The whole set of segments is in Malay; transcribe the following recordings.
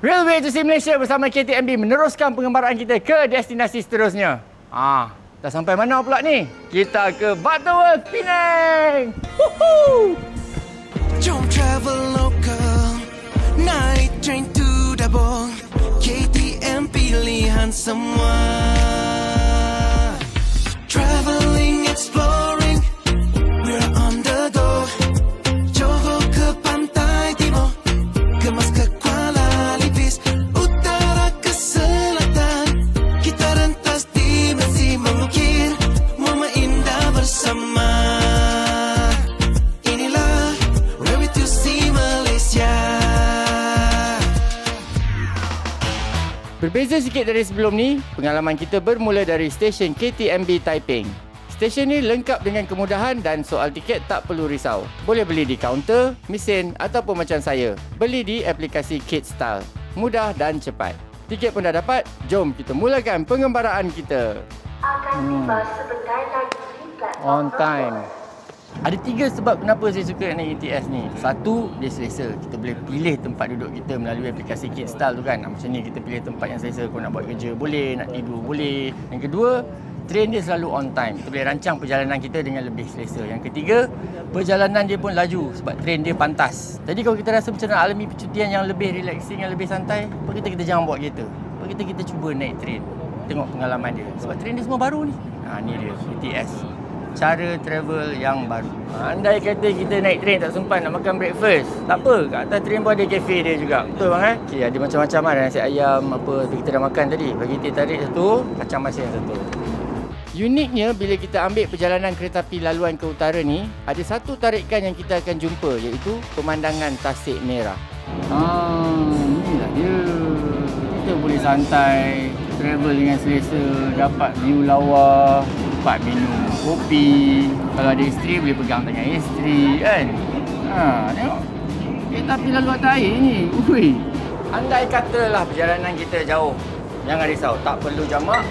Railway Agency Malaysia bersama KTMB meneruskan pengembaraan kita ke destinasi seterusnya. Dah sampai mana pula ni? Kita ke Butterworth, Penang. Woohoo! Jom travel local, night train to Dabong, KTM pilihan semua. Traveling, exploring, we're on the go. Johor ke pantai timur, Kemas ke Kuala Lipis, utara ke selatan, kita rentas dimensi mengukir momen indah bersama. Inilah Railway to see Malaysia. Berbeza sikit dari sebelum ni, pengalaman kita bermula dari stesen KTMB Taiping. Stesen ni lengkap dengan kemudahan dan soal tiket tak perlu risau. Boleh beli di kaunter, mesin ataupun macam saya, beli di aplikasi KidStyle. Mudah dan cepat. Tiket pun dah dapat, jom kita mulakan pengembaraan kita. Akan tiba sebentar lagi di platform On time. Ada 3 sebab kenapa saya suka naik ETS ni. Satu, dia selesa. Kita boleh pilih tempat duduk kita melalui aplikasi KidStyle tu kan. Macam ni kita pilih tempat yang selesa. Kau nak buat kerja boleh, nak tidur boleh. Yang kedua, train dia selalu on time. Kita boleh rancang perjalanan kita dengan lebih selesa. Yang ketiga, perjalanan dia pun laju sebab train dia pantas. Jadi kalau kita rasa macam nak alami percutian yang lebih relaxing, yang lebih santai, apa kita jangan bawa kereta. Apa kita cuba naik train. Tengok pengalaman dia. Sebab train dia semua baru ni. Ni dia, ETS. Cara travel yang baru. Andai kata kita naik train tak sempat nak makan breakfast, tak apa, kat atas train pun ada kafe dia juga. Betul bang Okay, ada macam-macam ada nasi ayam apa kita dah makan tadi. Bagi teh tarik satu, kacang masin satu. Uniknya bila kita ambil perjalanan kereta api laluan ke utara ni, ada satu tarikan yang kita akan jumpa iaitu pemandangan Tasik Merah. Inilah dia. Kita boleh santai, travel dengan selesa, dapat view lawa, dapat minum kopi. Kalau ada isteri boleh pegang tangan isteri kan. Tengok. Kereta api lalu atas air ni. Ui. Andai katalah perjalanan kita jauh, jangan risau, tak perlu jamak.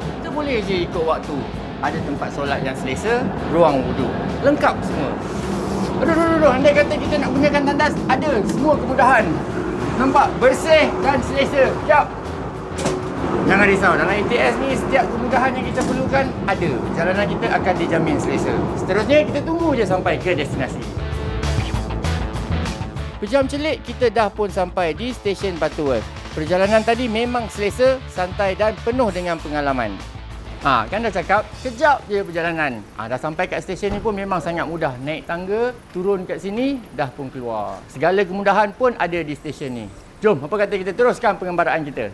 Kita boleh je ikut waktu. Ada tempat solat yang selesa, ruang wuduk. Lengkap semua. Aduh. Andai kata kita nak gunakan tandas, ada semua kemudahan. Nampak? Bersih dan selesa. Sekejap. Jangan risau, dalam ETS ni setiap kemudahan yang kita perlukan ada. Perjalanan kita akan dijamin selesa. Seterusnya kita tunggu je sampai ke destinasi. Pejam celik kita dah pun sampai di stesen Butterworth. Perjalanan tadi memang selesa, santai dan penuh dengan pengalaman. Kan dah cakap, kejap je perjalanan. Dah sampai kat stesen ni pun memang sangat mudah. Naik tangga, turun kat sini, dah pun keluar. Segala kemudahan pun ada di stesen ni. Jom, apa kata kita teruskan pengembaraan kita.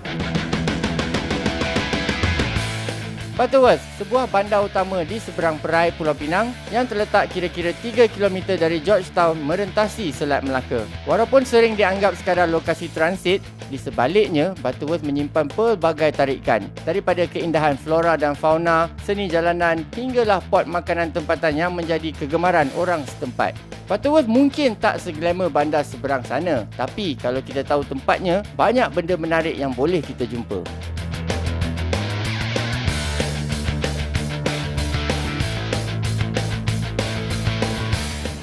Butterworth, sebuah bandar utama di seberang perai Pulau Pinang yang terletak kira-kira 3 km dari Georgetown merentasi Selat Melaka. Walaupun sering dianggap sekadar lokasi transit, di sebaliknya Butterworth menyimpan pelbagai tarikan. Daripada keindahan flora dan fauna, seni jalanan hinggalah pot makanan tempatan yang menjadi kegemaran orang setempat. Butterworth mungkin tak seglamour bandar seberang sana, tapi kalau kita tahu tempatnya, banyak benda menarik yang boleh kita jumpa.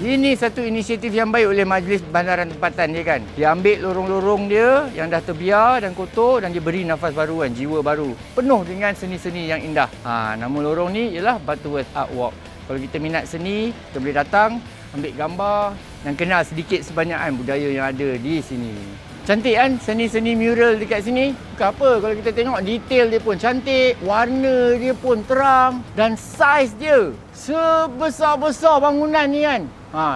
Ini satu inisiatif yang baik oleh Majlis Bandaran Tempatan dia kan. Dia ambil lorong-lorong dia yang dah terbiar dan kotor dan dia beri nafas baru kan, jiwa baru. Penuh dengan seni-seni yang indah. Nama lorong ni ialah Butterworth Art Walk. Kalau kita minat seni, kita boleh datang, ambil gambar dan kenal sedikit sebanyak budaya yang ada di sini. Cantik kan seni-seni mural dekat sini? Bukan apa, kalau kita tengok detail dia pun cantik, warna dia pun terang dan saiz dia sebesar-besar bangunan ni kan.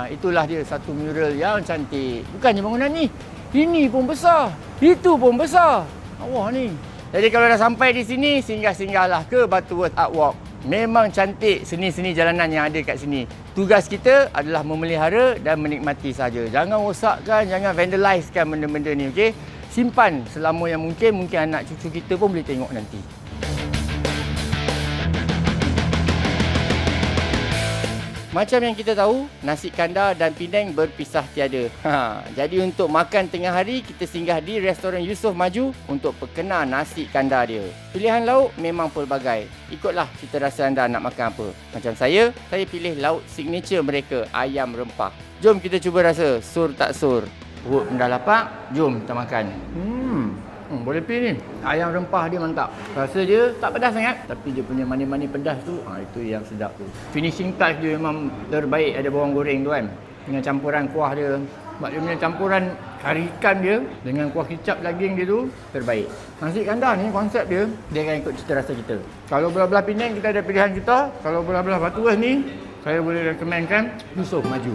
Itulah dia satu mural yang cantik. Bukannya bangunan ni, ini pun besar, itu pun besar. Wah ni. Jadi kalau dah sampai di sini, singgah-singgahlah ke Butterworth Art Walk. Memang cantik seni-seni jalanan yang ada kat sini. Tugas kita adalah memelihara dan menikmati saja. Jangan rosakkan, jangan vandalizekan benda-benda ni, okey? Simpan selama yang mungkin anak cucu kita pun boleh tengok nanti. Macam yang kita tahu, nasi kandar dan Penang berpisah tiada. Jadi untuk makan tengah hari, kita singgah di restoran Yusof Maju untuk perkena nasi kandar dia. Pilihan lauk memang pelbagai. Ikutlah cita rasa anda nak makan apa. Macam saya pilih lauk signature mereka, ayam rempah. Jom kita cuba rasa sur tak sur. Perut pun dah lapar, jom kita makan. Boleh pilih ni. Ayam rempah dia mantap. Rasa dia tak pedas sangat, tapi dia punya mani-mani pedas tu, itu yang sedap tu. Finishing touch dia memang terbaik, ada bawang goreng tu kan. Dengan campuran kuah dia. Sebab dia punya campuran kari ikan dia dengan kuah kicap daging dia tu terbaik. Nasi kandar ni konsep dia akan ikut cita rasa kita. Kalau belah-belah Penang kita ada pilihan kita. Kalau belah-belah Batu Wes ni saya boleh rekomenkan Yusof Maju.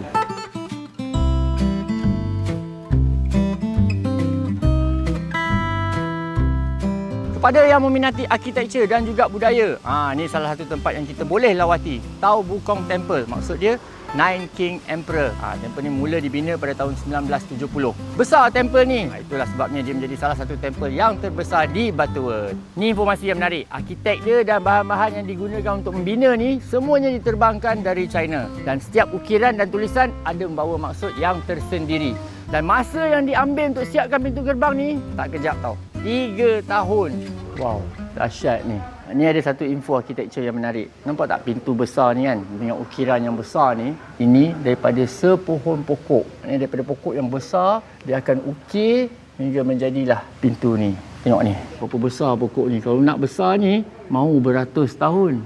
Kepada yang meminati arkitektur dan juga budaya, ni salah satu tempat yang kita boleh lawati. Tau Bukong Temple, maksud dia Nine King Emperor. Temple ni mula dibina pada tahun 1970. Besar temple ni. Itulah sebabnya dia menjadi salah satu temple yang terbesar di Batu Wes. Ni informasi yang menarik. Arkitek dia dan bahan-bahan yang digunakan untuk membina ni semuanya diterbangkan dari China. Dan setiap ukiran dan tulisan ada membawa maksud yang tersendiri. Dan masa yang diambil untuk siapkan pintu gerbang ni tak kejap tau. 3 tahun. Wow, dahsyat ni. Ni ada satu info arkitektur yang menarik. Nampak tak pintu besar ni kan? Dengan ukiran yang besar ni. Ini daripada sepohon pokok. Ini daripada pokok yang besar. Dia akan ukir hingga menjadilah pintu ni. Tengok ni. Berapa besar pokok ni. Kalau nak besar ni, mahu beratus tahun.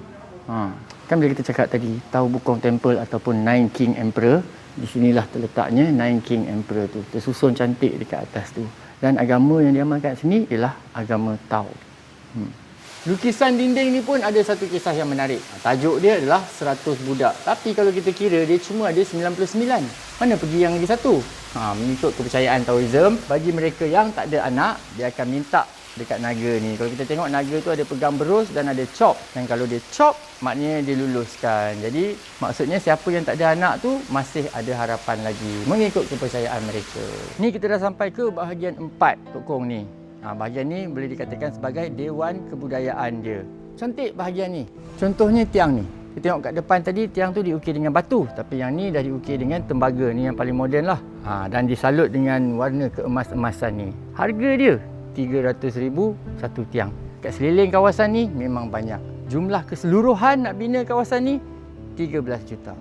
Kan bila kita cakap tadi, Tau Bukong Temple ataupun Nine King Emperor. Di sinilah terletaknya Nine King Emperor tu. Tersusun cantik dekat atas tu. Dan agama yang diamalkan kat sini ialah agama Tao. Lukisan dinding ni pun ada satu kisah yang menarik. Tajuk dia adalah 100 budak. Tapi kalau kita kira dia cuma ada 99. Mana pergi yang lagi satu? Mengikut kepercayaan Taoism, bagi mereka yang tak ada anak, dia akan minta dekat naga ni. Kalau kita tengok naga tu ada pegang berus dan ada chop. Dan kalau dia chop, maknanya dia luluskan. Jadi maksudnya siapa yang tak ada anak tu masih ada harapan lagi mengikut kepercayaan mereka. Ni kita dah sampai ke bahagian 4 Tok Kong ni. Bahagian ni boleh dikatakan sebagai Dewan Kebudayaan dia. Cantik bahagian ni. Contohnya tiang ni. Kita tengok kat depan tadi tiang tu diukir dengan batu. Tapi yang ni dah diukir dengan tembaga. Ni yang paling moden lah. Dan disalut dengan warna keemas-emasan ni. Harga dia RM300,000 satu tiang. Kat sekeliling kawasan ni memang banyak. Jumlah keseluruhan nak bina kawasan ni 13 juta.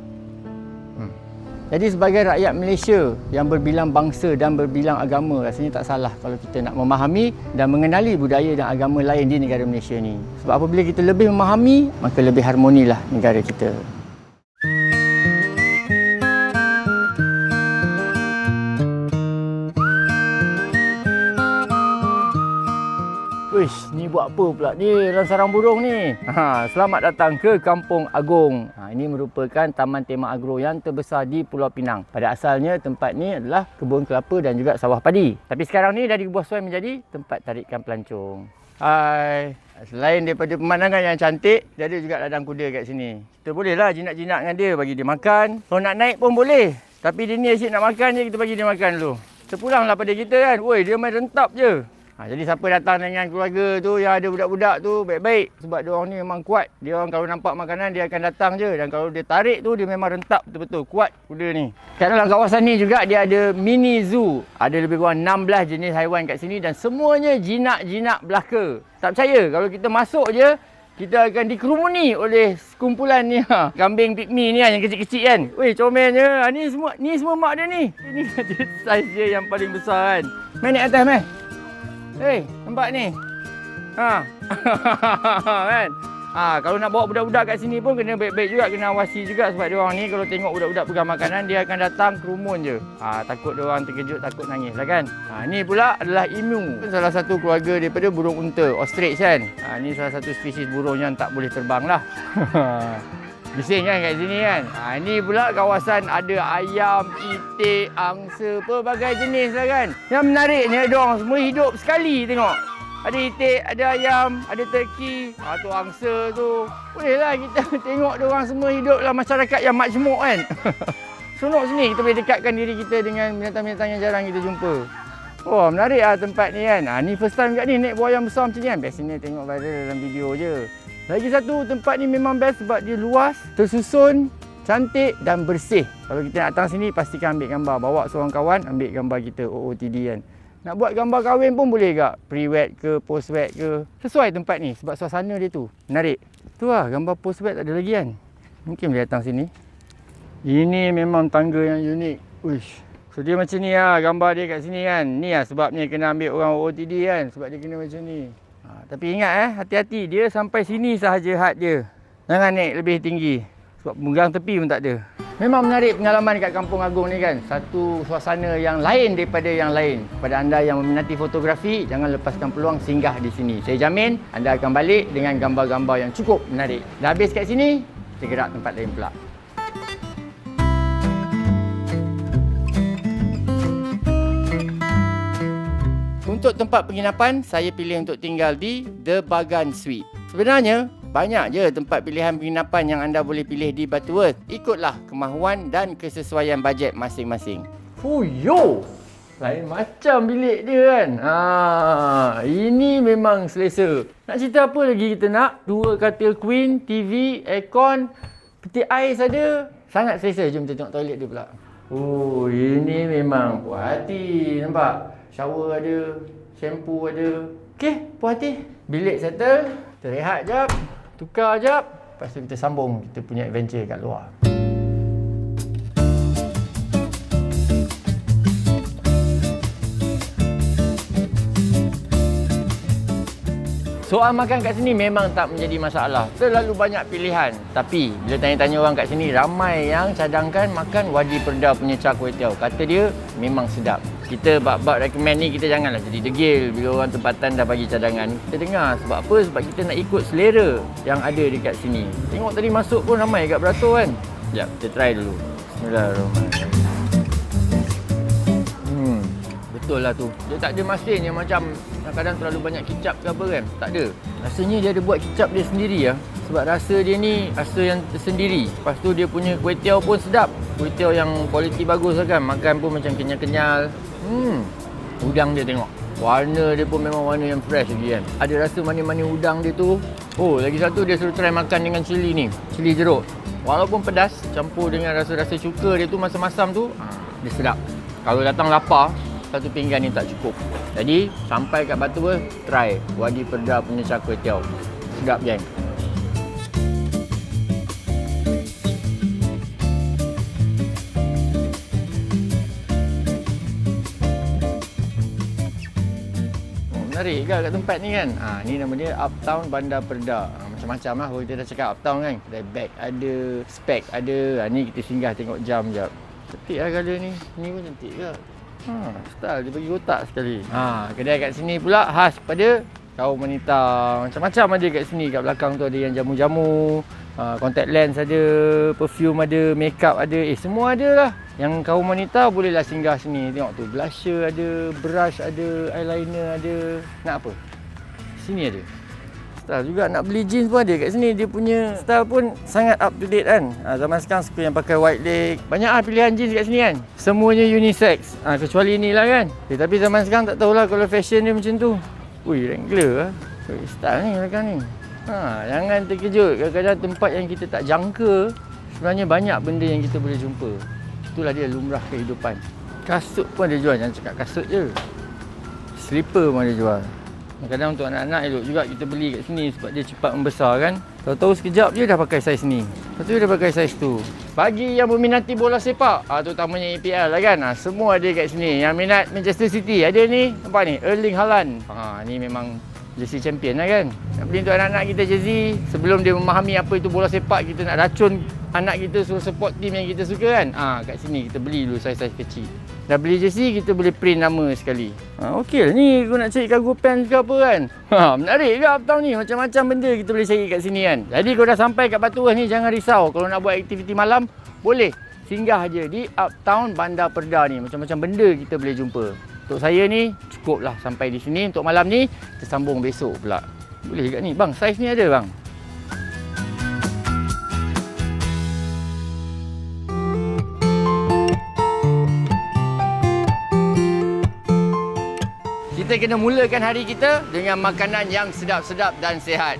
Jadi sebagai rakyat Malaysia yang berbilang bangsa dan berbilang agama, rasanya tak salah kalau kita nak memahami dan mengenali budaya dan agama lain di negara Malaysia ni. Sebab apabila kita lebih memahami, maka lebih harmonilah negara kita. Wish, ni buat apa pula ni dalam sarang burung ni? Selamat datang ke Kampung Agong. Ini merupakan taman tema agro yang terbesar di Pulau Pinang. Pada asalnya tempat ni adalah kebun kelapa dan juga sawah padi. Tapi sekarang ni dah diubah suai menjadi tempat tarikan pelancong. Hai. Selain daripada pemandangan yang cantik, dia ada juga ladang kuda kat sini. Kita bolehlah jinak-jinak dengan dia, bagi dia makan. Kalau nak naik pun boleh. Tapi dia ni asyik nak makan je, kita bagi dia makan dulu. Terpulanglah pada kita kan. Woi, dia main rentap je. Jadi siapa datang dengan keluarga tu yang ada budak-budak tu baik-baik. Sebab dia orang ni memang kuat. Dia orang kalau nampak makanan dia akan datang je. Dan kalau dia tarik tu dia memang rentap betul-betul. Kuat kuda ni. Kat dalam kawasan ni juga dia ada mini zoo. Ada lebih kurang 16 jenis haiwan kat sini. Dan semuanya jinak-jinak belaka. Tak percaya kalau kita masuk je, kita akan dikerumuni oleh sekumpulan ni. Kambing pygmy ni yang kecil-kecil kan. Weh, comelnya. Ni semua mak dia ni. Ini ada saiz dia yang paling besar kan. Main naik atas meh. Hei, nampak ni? Kan? Kalau nak bawa budak-budak kat sini pun kena baik-baik juga, kena awasi juga sebab dia orang ni kalau tengok budak-budak pegang makanan dia akan datang kerumun je. Takut dia orang terkejut, takut nangis lah kan. Ni pula adalah emu. Salah satu keluarga daripada burung unta, ostrich kan. Ni salah satu spesies burung yang tak boleh terbang lah. Bising kan kat sini kan. Ini pula kawasan ada ayam, itik, angsa, pelbagai jenis lah kan. Yang menariknya diorang semua hidup sekali tengok. Ada itik, ada ayam, ada turkey, tu angsa tu. Bolehlah kita tengok diorang semua hidup dalam masyarakat yang majmuk kan. Seronok sini kita boleh dekatkan diri kita dengan binatang-binatang yang jarang kita jumpa. Oh, menarik lah tempat ni kan. Ni first time kat ni naik buah yang besar macam ni kan. Biasanya tengok viral dalam video je. Lagi satu, tempat ni memang best sebab dia luas, tersusun, cantik dan bersih. Kalau kita nak datang sini, pastikan ambil gambar. Bawa seorang kawan, ambil gambar kita OOTD kan. Nak buat gambar kahwin pun boleh tak? Pre-wed ke, post-wed ke. Sesuai tempat ni sebab suasana dia tu. Menarik. Tu lah, gambar post-wed tak ada lagi kan. Mungkin boleh datang sini. Ini memang tangga yang unik. Uish, So dia macam ni lah gambar dia kat sini kan. Ni lah sebabnya kena ambil orang OOTD kan. Sebab dia kena macam ni. Tapi ingat hati-hati. Dia sampai sini sahaja had dia. Jangan naik lebih tinggi. Sebab pegang tepi pun tak ada. Memang menarik pengalaman kat Kampung Agung ni kan. Satu suasana yang lain daripada yang lain. Kepada anda yang meminati fotografi, jangan lepaskan peluang singgah di sini. Saya jamin anda akan balik dengan gambar-gambar yang cukup menarik. Dah habis kat sini, kita gerak tempat lain pula. Untuk tempat penginapan, saya pilih untuk tinggal di The Bagan Suite. Sebenarnya, banyak je tempat pilihan penginapan yang anda boleh pilih di Butterworth. Ikutlah kemahuan dan kesesuaian bajet masing-masing. Fuyo! Lain macam bilik dia kan? Ini memang selesa. Nak cerita apa lagi kita nak? 2 katil queen, TV, aircon, peti ais ada. Sangat selesa. Jom kita tengok toilet dia pula. Oh, ini memang puas hati. Nampak? Shower ada, shampoo ada. Okey, puas hati. Bilik settle. Kita rehat jap. Tukar jap. Lepas tu kita sambung kita punya adventure kat luar. Soal makan kat sini memang tak menjadi masalah. Terlalu banyak pilihan. Tapi bila tanya-tanya orang kat sini, ramai yang cadangkan makan Wadi Perda punya char kway teow. Kata dia memang sedap. Kita bab-bab recommend ni, kita janganlah jadi degil bila orang tempatan dah bagi cadangan. Kita dengar sebab apa? Sebab kita nak ikut selera yang ada dekat sini. Tengok tadi masuk pun ramai kat beratur kan. Sekejap, kita try dulu. Bismillahirrahmanirrahim. Betul lah tu. Dia tak ada masin yang macam kadang-kadang terlalu banyak kicap ke apa kan. Tak ada. Rasanya dia ada buat kicap dia sendiri lah. Sebab rasa dia ni rasa yang tersendiri. Lepas tu dia punya kuih tiaw pun sedap. Kuih tiaw yang kualiti bagus lah kan. Makan pun macam kenyal-kenyal. Udang dia tengok. Warna dia pun memang warna yang fresh lagi kan. Ada rasa manis-manis udang dia tu. Oh, lagi satu dia suruh try makan dengan cili ni. Cili jeruk. Walaupun pedas, campur dengan rasa-rasa cuka dia tu masam-masam tu, dia sedap. Kalau datang lapar, satu pinggan ni tak cukup. Jadi, sampai kat Butterworth, try Wadi Perda punya char kway teow. Sedap, geng. Menarik ke kat tempat ni kan? Ni nama dia Uptown Bandar Perda. Macam-macam lah kalau kita dah cakap Uptown kan. Kedai bag ada, spek ada. Ni kita singgah tengok jam jap. Cantik lah colour ni. Ni pun cantik ke? Style dia bagi kotak sekali. Kedai kat sini pula khas pada kaum wanita. Macam-macam ada kat sini. Kat belakang tu ada yang jamu-jamu, contact lens ada, perfume ada, makeup ada. Semua ada lah. Yang kaum wanita bolehlah singgah sini. Tengok tu, blusher ada, brush ada, eyeliner ada. Nak apa? Sini ada. Style juga nak beli jeans pun ada kat sini. Dia punya style pun sangat up to date kan. Zaman sekarang suka yang pakai wide leg. Banyak pilihan jeans kat sini kan. Semuanya unisex. Kecuali ni lah kan. Tapi zaman sekarang tak tahulah kalau fashion dia macam tu. Ui, Wrangler lah. Style ni belakang ni. Jangan terkejut. Kadang-kadang tempat yang kita tak jangka, sebenarnya banyak benda yang kita boleh jumpa. Itulah dia lumrah kehidupan. Kasut pun ada jual. Jangan cakap kasut je. Slipper pun ada jual. Kadang-kadang untuk anak-anak elok juga kita beli kat sini sebab dia cepat membesar kan. Tahu-tahu sekejap je dah pakai saiz ni. Lepas tu dia dah pakai saiz tu. Bagi yang berminati bola sepak, terutamanya EPL lah kan. Semua ada kat sini. Yang minat Manchester City ada ni. Nampak ni? Erling Haaland. Ni memang jersey champion lah kan. Nak beli untuk anak-anak kita jersey. Sebelum dia memahami apa itu bola sepak, kita nak racun anak kita suruh support team yang kita suka kan. Kat sini kita beli dulu saiz-saiz kecil. Dah beli jersey, kita boleh print nama sekali. Okey lah ni, aku nak cari cargo pants ke apa kan. Menarik ke Uptown ni, macam-macam benda kita boleh cari kat sini kan. Jadi kalau dah sampai kat Butterworth ni, jangan risau. Kalau nak buat aktiviti malam, boleh singgah je di Uptown Bandar Perda ni. Macam-macam benda kita boleh jumpa. Untuk saya ni, cukuplah sampai di sini. Untuk malam ni, kita sambung besok pula. Boleh kat ni. Bang, saiz ni ada bang? Kita kena mulakan hari kita dengan makanan yang sedap-sedap dan sihat.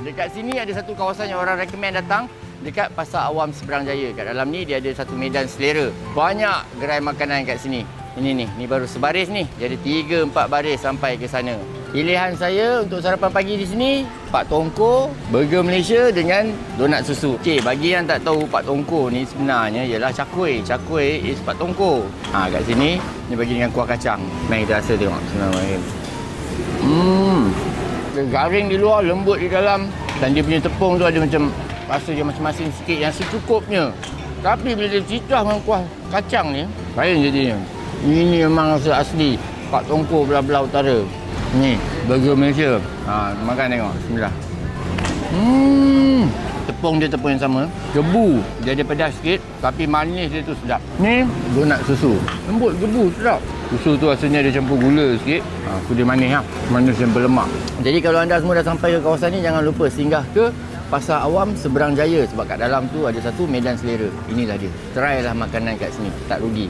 Dekat sini ada satu kawasan yang orang recommend datang, dekat Pasar Awam Seberang Jaya. Kat dalam ni dia ada satu medan selera. Banyak gerai makanan kat sini. Ini baru sebaris ni. Dia ada 3-4 baris sampai ke sana. Pilihan saya untuk sarapan pagi di sini, Pak Tongko, burger Malaysia dengan donat susu. Okey, bagi yang tak tahu Pak Tongko ni sebenarnya ialah cakwe. Cakwe is Pak Tongko. Kat sini, ni bagi dengan kuah kacang. Mari kita rasa tengok. Bismillahirrahmanirrahim. Dia garing di luar, lembut di dalam. Dan dia punya tepung tu ada macam rasa dia masing-masing sikit yang secukupnya. Tapi bila dia cicah dengan kuah kacang ni, lain jadinya. Ini memang rasa asli Pak Tongko belah-belah utara. Ni, burger Malaysia. Makan tengok. Bismillah. Tepung dia tepung yang sama. Gebu. Dia ada pedas sikit. Tapi manis dia tu sedap. Ni, donat susu. Lembut, gebu, sedap. Susu tu rasanya dia campur gula sikit. Tu dia manis lah. Manis yang berlemak. Jadi kalau anda semua dah sampai ke kawasan ni, jangan lupa singgah ke Pasar Awam Seberang Jaya. Sebab kat dalam tu ada satu medan selera. Inilah dia. Try lah makanan kat sini. Tak rugi.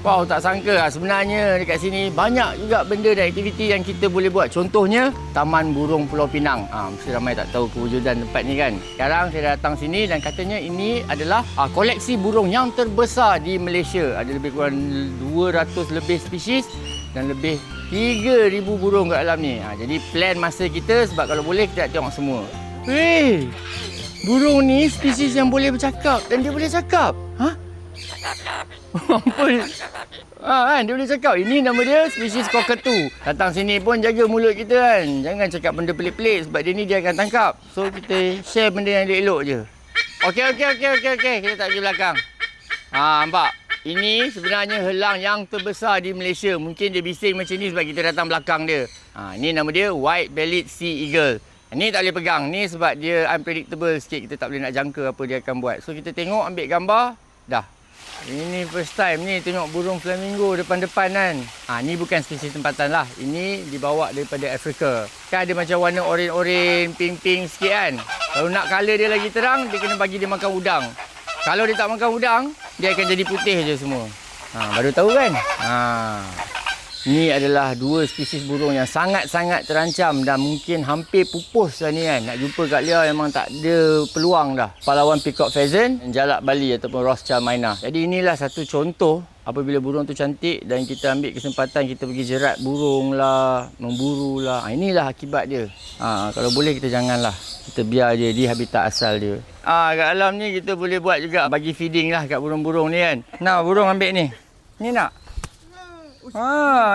Wow, tak sangka lah. Sebenarnya dekat sini banyak juga benda dan aktiviti yang kita boleh buat. Contohnya, Taman Burung Pulau Pinang. Mesti ramai tak tahu kewujudan tempat ni kan. Sekarang saya datang sini dan katanya ini adalah koleksi burung yang terbesar di Malaysia. Ada lebih kurang 200 lebih spesies dan lebih 3,000 burung kat dalam ni. Jadi plan masa kita sebab kalau boleh kita nak tengok semua. Weh, burung ni spesies yang boleh bercakap dan dia boleh cakap. Ampun. Kan dia boleh cakap. Ini nama dia spesies cockatoo. Datang sini pun jaga mulut kita kan. Jangan cakap benda pelik-pelik sebab dia ni dia akan tangkap. So kita share benda yang elok-elok je. Okey. Kita tak pergi belakang. Nampak? Ini sebenarnya helang yang terbesar di Malaysia. Mungkin dia bising macam ni sebab kita datang belakang dia. Ini nama dia White-bellied Sea Eagle. Ni tak boleh pegang. Ni sebab dia unpredictable sikit. Kita tak boleh nak jangka apa dia akan buat. So kita tengok, ambil gambar. Dah. Ini first time ni tengok burung flamingo depan-depan kan. Ni bukan spesies tempatan lah. Ini dibawa daripada Afrika. Kan ada macam warna oren-oren, pink-pink sikit kan. Kalau nak colour dia lagi terang, dia kena bagi dia makan udang. Kalau dia tak makan udang, dia akan jadi putih je semua. Baru tahu kan? Ni adalah dua spesies burung yang sangat-sangat terancam dan mungkin hampir pupus lah ni kan. Nak jumpa kat dia memang tak ada peluang dah. Pahlawan peacock pheasant, jalak Bali ataupun Rothschild myna. Jadi inilah satu contoh apabila burung tu cantik dan kita ambil kesempatan kita pergi jerat burung lah, memburu lah. Inilah akibat dia. Kalau boleh kita janganlah. Kita biar dia di habitat asal dia. Kat alam ni kita boleh buat juga bagi feeding lah kat burung-burung ni kan. Nah, burung ambil ni. Ni nak?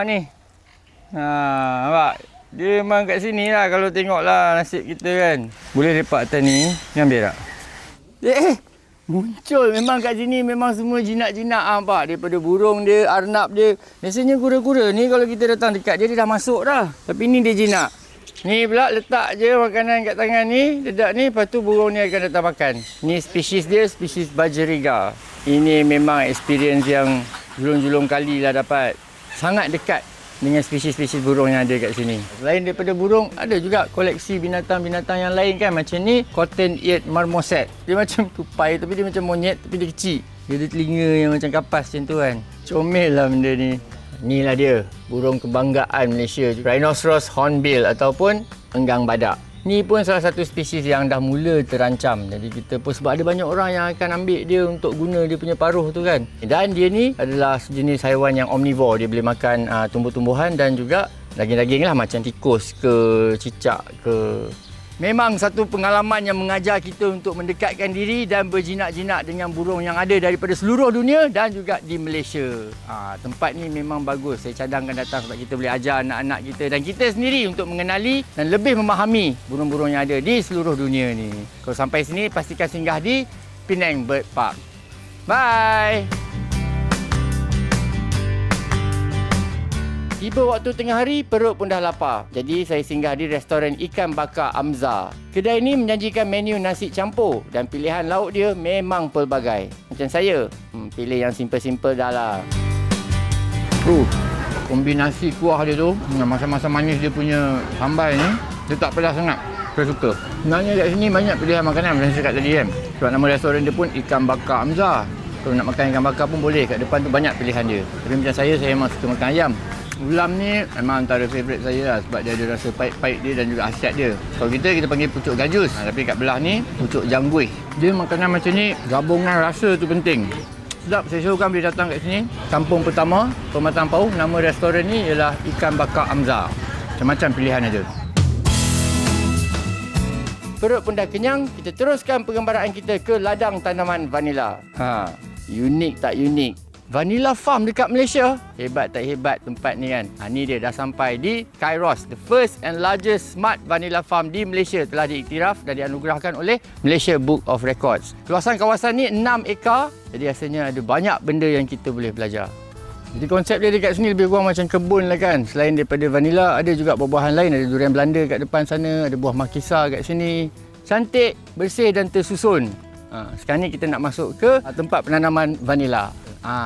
Ni. Nampak? Dia memang kat sini lah kalau tengoklah nasib kita kan. Boleh lepak atas ni. Ni ambil tak? Muncul memang kat sini memang semua jinak-jinak nampak. Daripada burung dia, arnab dia. Biasanya kura-kura ni kalau kita datang dekat dia dah masuk dah. Tapi ni dia jinak. Ni pula letak je makanan kat tangan ni, ledak ni, lepas tu burung ni akan datang makan. Ni spesies dia, spesies Budgerigar. Ini memang experience yang julung-julung kali lah dapat. Sangat dekat dengan spesies-spesies burung yang ada kat sini. Selain daripada burung, ada juga koleksi binatang-binatang yang lain kan. Macam ni, cotton-eared marmoset. Dia macam tupai tapi dia macam monyet tapi dia kecil. Dia ada telinga yang macam kapas macam tu kan. Comel lah benda ni. Inilah dia, burung kebanggaan Malaysia. Rhinoceros hornbill ataupun enggang badak. Ni pun salah satu spesies yang dah mula terancam. Jadi kita pun sebab ada banyak orang yang akan ambil dia untuk guna dia punya paruh tu kan. Dan dia ni adalah sejenis haiwan yang omnivore. Dia boleh makan tumbuh-tumbuhan dan juga daging-daging lah macam tikus ke, cicak ke. Memang satu pengalaman yang mengajar kita untuk mendekatkan diri dan berjinak-jinak dengan burung yang ada daripada seluruh dunia dan juga di Malaysia. Tempat ni memang bagus. Saya cadangkan datang sebab kita boleh ajar anak-anak kita dan kita sendiri untuk mengenali dan lebih memahami burung-burung yang ada di seluruh dunia ni. Kalau sampai sini, pastikan singgah di Penang Bird Park. Bye! Tiba waktu tengah hari, perut pun dah lapar. Jadi saya singgah di restoran Ikan Bakar Amza. Kedai ini menjanjikan menu nasi campur dan pilihan lauk dia memang pelbagai. Macam saya, pilih yang simple-simple dah lah. Kombinasi kuah dia tu dengan masa-masa manis dia punya sambal ni, dia tak pedas sangat. Saya suka. Sebenarnya kat sini banyak pilihan makanan macam saya cakap tadi kan. Sebab nama restoran dia pun Ikan Bakar Amza. Kalau nak makan ikan bakar pun boleh. Kat depan tu banyak pilihan dia. Tapi macam saya memang suka makan ayam. Ulam ni memang antara favourite saya lah sebab dia ada rasa pahit-pahit dia dan juga khasiat dia. Kalau kita panggil pucuk gajus. Tapi kat belah ni, pucuk jangguih. Dia makanan macam ni, gabungan rasa tu penting. sedap. Saya suruhkan boleh datang kat sini. Kampung pertama, Pematang Pauh. Nama restoran ni ialah Ikan Bakar Amza. Macam-macam pilihan ada. Perut pun dah kenyang, kita teruskan pergembaraan kita ke ladang tanaman vanila. Unik tak unik? Vanilla Farm dekat Malaysia. Hebat tak hebat tempat ni kan? Ni dia dah sampai di Kairos. The first and largest smart vanilla farm di Malaysia telah diiktiraf dan dianugerahkan oleh Malaysia Book of Records. Luasan kawasan ni 6 ekar. Jadi rasanya ada banyak benda yang kita boleh belajar. Jadi konsep dia dekat sini lebih kurang macam kebun lah kan. Selain daripada vanila, ada juga buah-buahan lain. Ada durian Belanda kat depan sana. Ada buah makisa kat sini. Cantik, bersih dan tersusun. Sekarang ni kita nak masuk ke tempat penanaman vanila.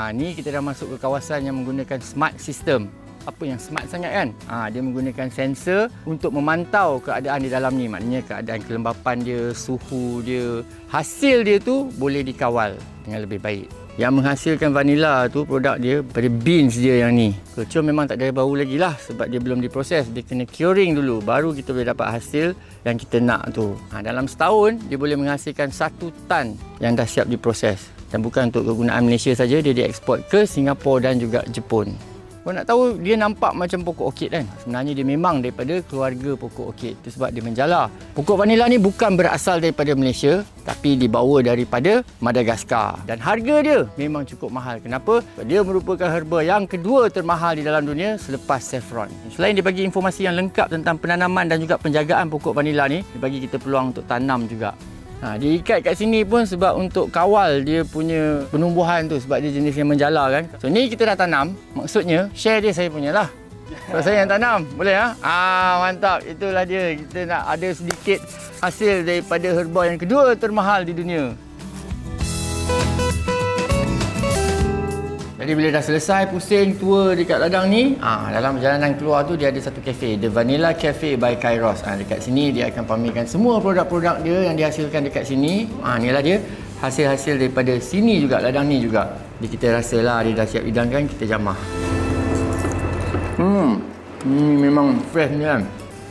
Ni kita dah masuk ke kawasan yang menggunakan smart system. Apa yang smart sangat kan? Dia menggunakan sensor untuk memantau keadaan di dalam ni. Maknanya keadaan kelembapan dia, suhu dia, hasil dia tu boleh dikawal dengan lebih baik. Yang menghasilkan vanila tu produk dia pada beans dia yang ni. Kecoh memang tak ada bau lagi lah sebab dia belum diproses. Dia kena curing dulu baru kita boleh dapat hasil yang kita nak tu. Dalam setahun dia boleh menghasilkan 1 tan yang dah siap diproses. Dan bukan untuk kegunaan Malaysia saja, dia dieksport ke Singapura dan juga Jepun. Kau nak tahu dia nampak macam pokok orkid kan? Sebenarnya dia memang daripada keluarga pokok orkid. Itu sebab dia menjala. Pokok vanila ni bukan berasal daripada Malaysia tapi dibawa daripada Madagaskar. Dan harga dia memang cukup mahal. Kenapa? Sebab dia merupakan herba yang kedua termahal di dalam dunia selepas saffron. Selain dia bagi informasi yang lengkap tentang penanaman dan juga penjagaan pokok vanila ni, dia bagi kita peluang untuk tanam juga. Dia ikat kat sini pun sebab untuk kawal dia punya penumbuhan tu sebab dia jenis yang menjala kan. So ni kita dah tanam, maksudnya share dia saya punya lah. Sebab saya yang tanam, boleh mantap. Itulah dia, kita nak ada sedikit hasil daripada herba yang kedua termahal di dunia. Jadi bila dah selesai pusing tour dekat ladang ni, dalam perjalanan keluar tu dia ada satu kafe, The Vanilla Cafe by Kairos. Dekat sini dia akan pamerkan semua produk-produk dia yang dihasilkan dekat sini. Inilah dia hasil-hasil daripada sini juga, ladang ni juga. Jadi kita rasalah dia dah siap hidangkan, kita jamah. Ni memang fresh ni kan.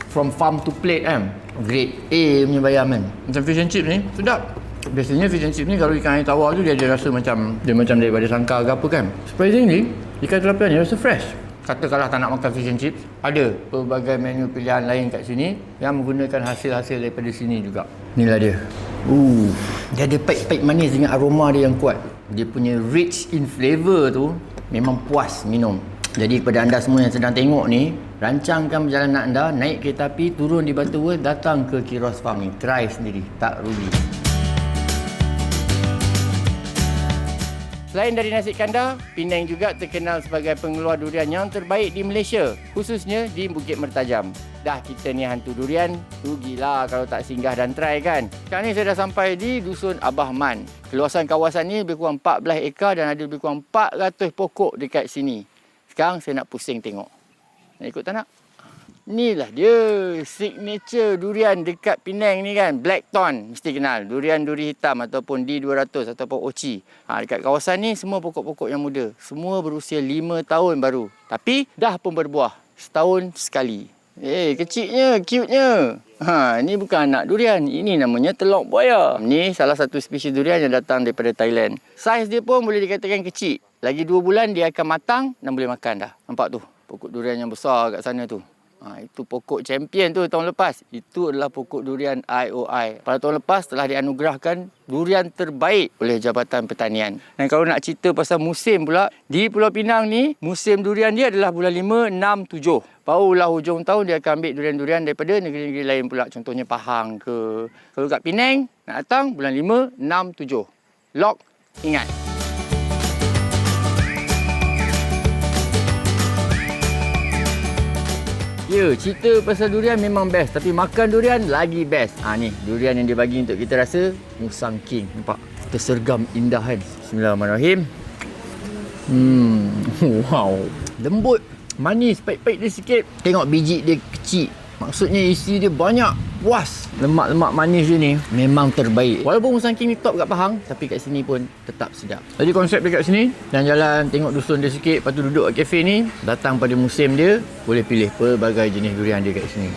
From farm to plate kan. Grade A punya bayam kan. Macam fish and chips ni, sedap. Biasanya fish and chips ni kalau ikan air tawar tu dia ada rasa macam daripada sangkar ke apa kan. Surprisingly, ikan tilapia ni rasa fresh. Katakanlah tak nak makan fish and chips, ada pelbagai menu pilihan lain kat sini yang menggunakan hasil-hasil daripada sini juga. Inilah dia. Dia ada pahit-pahit manis dengan aroma dia yang kuat. Dia punya rich in flavour tu memang puas minum. Jadi kepada anda semua yang sedang tengok ni, rancangkan perjalanan anda, naik kereta api, turun di Butterworth, datang ke Kairos Farm ni. Try sendiri, tak rugi. Selain dari nasi kandar, Penang juga terkenal sebagai pengeluar durian yang terbaik di Malaysia, khususnya di Bukit Mertajam. Dah kita ni hantu durian, rugilah kalau tak singgah dan try kan. Sekarang ni saya dah sampai di Dusun Abah Man. Keluasan kawasan ni lebih kurang 14 ekar dan ada lebih kurang 400 pokok dekat sini. Sekarang saya nak pusing tengok. Nak ikut tak nak? Inilah dia signature durian dekat Penang ni kan. Blackthorn mesti kenal. Durian duri hitam ataupun D200 ataupun Ochi. Dekat kawasan ni semua pokok-pokok yang muda. Semua berusia 5 tahun baru. Tapi dah pun berbuah. Setahun sekali. Kecilnya, cute-nya. Ni bukan anak durian. Ini namanya telok buaya. Ni salah satu spesies durian yang datang daripada Thailand. Saiz dia pun boleh dikatakan kecil. Lagi 2 bulan dia akan matang dan boleh makan dah. Nampak tu? Pokok durian yang besar kat sana tu. Itu pokok champion tu tahun lepas. Itu adalah pokok durian IOI. Pada tahun lepas telah dianugerahkan durian terbaik oleh Jabatan Pertanian. Dan kalau nak cerita pasal musim pula, di Pulau Pinang ni, musim durian dia adalah bulan 5, 6, 7. Barulah hujung tahun dia akan ambil durian-durian daripada negeri-negeri lain pula. Contohnya Pahang ke. Kalau kat Penang, nak datang bulan 5, 6, 7. Lock, ingat. Ya, cerita pasal durian memang best. Tapi makan durian lagi best. Ni, durian yang dia bagi untuk kita rasa Musang King. Nampak? Tersergam indah kan? Bismillahirrahmanirrahim. Wow. Lembut. Manis. Pahit-pahit dia sikit. Tengok biji dia kecil. Maksudnya isi dia banyak. Puas. Lemak-lemak manis dia ni memang terbaik. Walaupun Musang King ni top kat Pahang, tapi kat sini pun tetap sedap. Jadi konsep dekat sini, dan jalan tengok dusun dia sikit, lepas tu duduk kat kafe ni, datang pada musim dia, boleh pilih pelbagai jenis durian dia kat sini.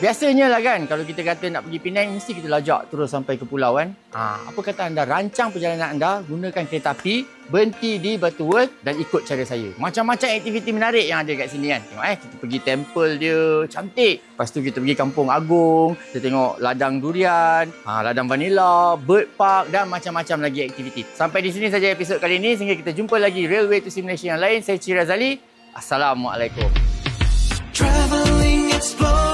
Biasanya lah kan, kalau kita kata nak pergi Penang, mesti kita lajak terus sampai ke pulau kan. Apa kata anda rancang perjalanan anda, gunakan kereta api, berhenti di Batu World dan ikut cara saya. Macam-macam aktiviti menarik yang ada kat sini kan. Tengok kita pergi temple dia, cantik. Lepas tu kita pergi Kampung Agung, kita tengok ladang durian, ladang vanila, bird park dan macam-macam lagi aktiviti. Sampai di sini saja episod kali ini, sehingga kita jumpa lagi Railway to Simulation yang lain. Saya Cik Razali. Assalamualaikum. Traveling, exploring.